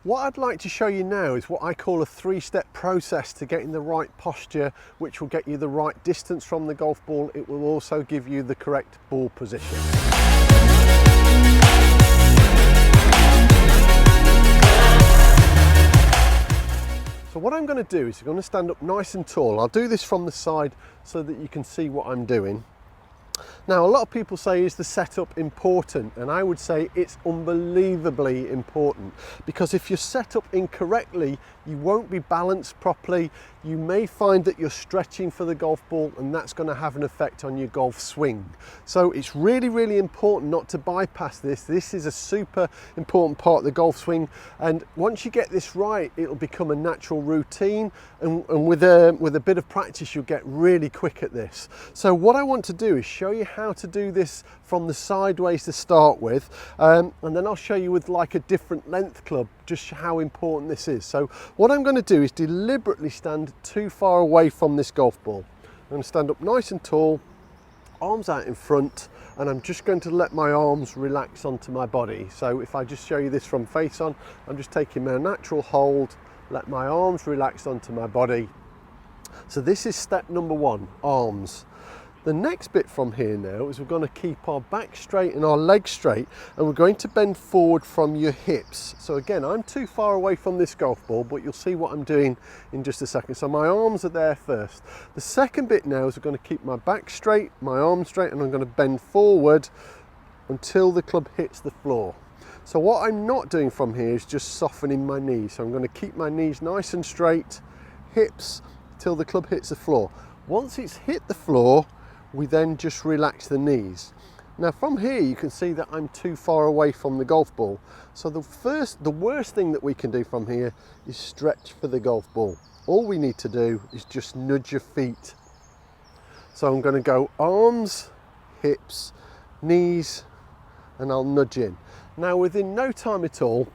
What I'd like to show you now is what I call a three-step process to getting the right posture, which will get you the right distance from the golf ball. It will also give you the correct ball position. So what I'm going to do is I'm going to stand up nice and tall. I'll do this from the side so that you can see what I'm doing. Now, a lot of people say, is the setup important? And I would say it's unbelievably important, because if you're set up incorrectly, you won't be balanced properly. You may find that you're stretching for the golf ball, and that's going to have an effect on your golf swing. So it's really, really important not to bypass this. This is a super important part of the golf swing. And once you get this right, it'll become a natural routine. And with a bit of practice, you'll get really quick at this. So what I want to do is show you how to do this from the sideways to start with, and then I'll show you with like a different length club just how important this is. So what I'm going to do is deliberately stand too far away from this golf ball. I'm going to stand up nice and tall, arms out in front, and I'm just going to let my arms relax onto my body. So if I just show you this from face on, I'm just taking my natural hold, let my arms relax onto my body. So this is step number one, arms. The next bit from here now is we're going to keep our back straight and our legs straight, and we're going to bend forward from your hips. So again, I'm too far away from this golf ball, but you'll see what I'm doing in just a second. So my arms are there first. The second bit now is we're going to keep my back straight, my arms straight, and I'm going to bend forward until the club hits the floor. So what I'm not doing from here is just softening my knees. So I'm going to keep my knees nice and straight, hips, till the club hits the floor. Once it's hit the floor, we then just relax the knees. Now from here you can see that I'm too far away from the golf ball. So the worst thing that we can do from here is stretch for the golf ball. All we need to do is just nudge your feet. So I'm going to go arms, hips, knees, and I'll nudge in. Now within no time at all,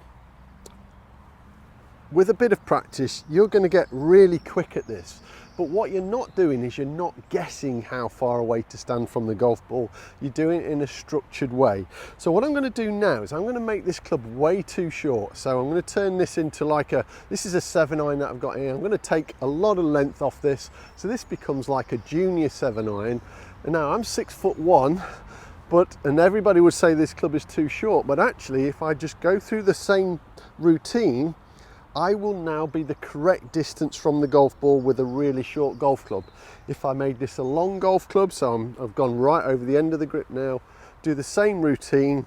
with a bit of practice, you're going to get really quick at this. But what you're not doing is you're not guessing how far away to stand from the golf ball. You're doing it in a structured way. So what I'm going to do now is I'm going to make this club way too short. So I'm going to turn this into this is a 7-iron that I've got here. I'm going to take a lot of length off this. So this becomes like a junior 7-iron. And now I'm 6'1", and everybody would say this club is too short. But actually, if I just go through the same routine, I will now be the correct distance from the golf ball with a really short golf club. If I made this a long golf club, so I've gone right over the end of the grip now, do the same routine,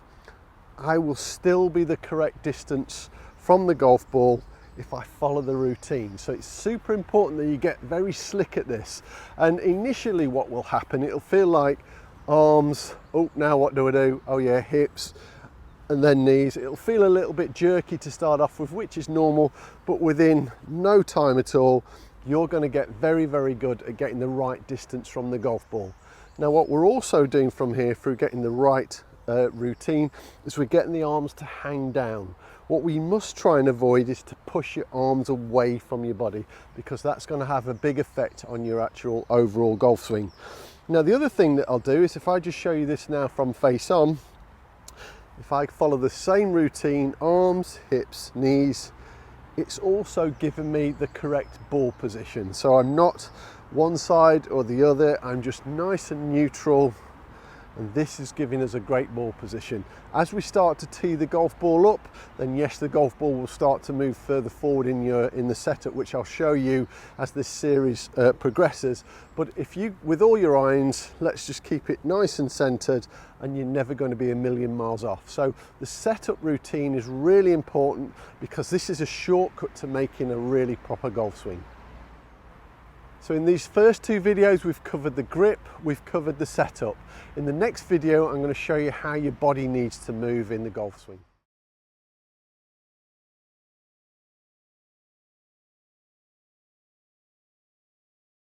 I will still be the correct distance from the golf ball if I follow the routine. So it's super important that you get very slick at this. And initially what will happen, it'll feel like arms, oh, now what do I do? Oh yeah, hips, and then knees. It'll feel a little bit jerky to start off with, which is normal, but within no time at all, you're going to get very, very good at getting the right distance from the golf ball. Now, what we're also doing from here through getting the right routine is we're getting the arms to hang down. What we must try and avoid is to push your arms away from your body, because that's going to have a big effect on your actual overall golf swing. Now, the other thing that I'll do is if I just show you this now from face on, if I follow the same routine, arms, hips, knees, it's also given me the correct ball position. So I'm not one side or the other, I'm just nice and neutral, and this is giving us a great ball position. As we start to tee the golf ball up, then yes, the golf ball will start to move further forward in the setup, which I'll show you as this series progresses. But with all your irons, let's just keep it nice and centered, and you're never going to be a million miles off. So the setup routine is really important, because this is a shortcut to making a really proper golf swing. So in these first two videos, we've covered the grip, we've covered the setup. In the next video, I'm going to show you how your body needs to move in the golf swing.